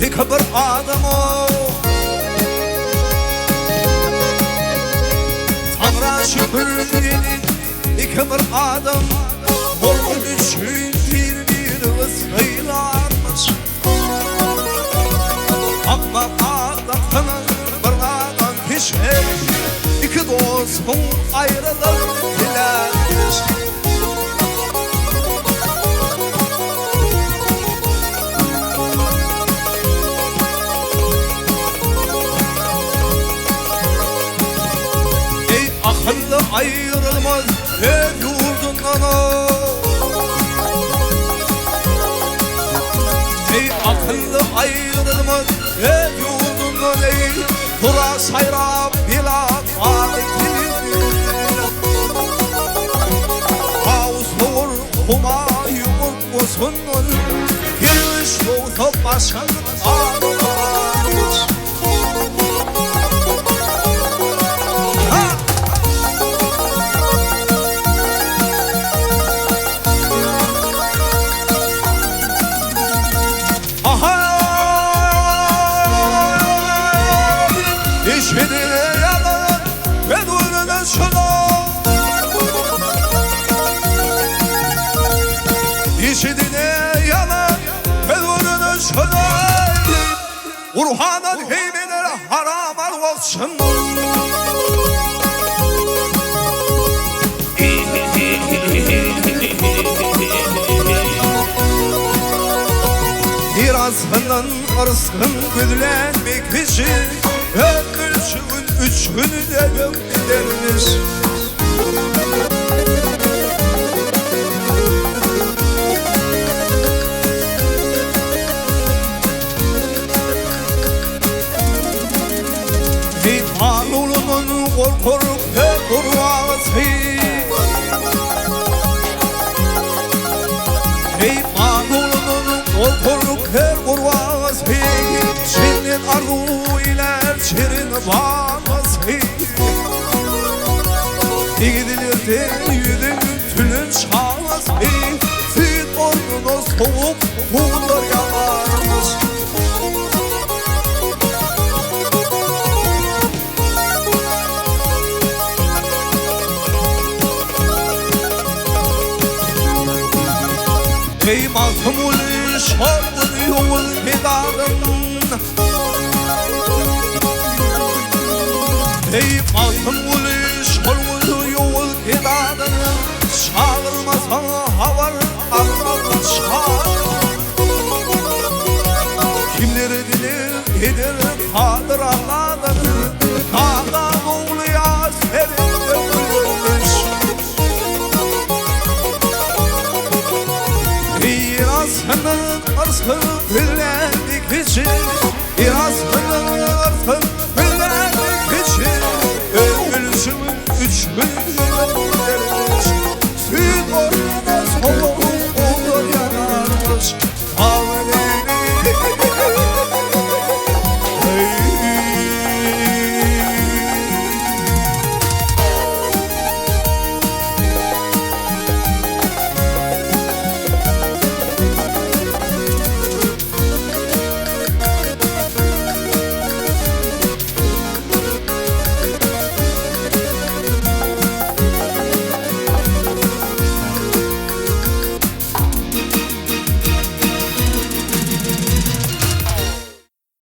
iki bir adam o. Tanrı şükür dedi iki bir adam. Onun için birbirimiz sayılarmış. Ama adamın bir adam pişer. İki dostum ayrılık dilermiş. Ey akıllı ayrılmaz ev yurdundan o. Ey akıllı ayrılmaz ev yurdundan ey. Tura sayrap bila Ağustur humayun musunun Giriş yolda başın ağrılar. İşidine yalan ve duyunun şuna. İşidine yalan ve duyunun şuna. Urhan'ın heymeleri haram olsun. Birazından arısın güdülenmek için ömrümün 3 günü de göndermiş. Hey Tanrı'nın korkup ve kurvası. Hey Tanrı'nın korkup ve kurvası. Senin arzu ile çerin bağması. Gidilir de yüzün tülün çağması. Süt ornunuz soğuk buğular yalarmış. Ey mahmul şarkın yol pedarın. Ey mahmul şarkın yol pedarın. Çağırmasa havar ağlar çağır. Kimleri dilir eder kadir Allah'ın. Dağda oğluya sevip öpülmüş. Birazının arsın bilendik için. Birazının arsın bilendik için. Ömrümün 3 günü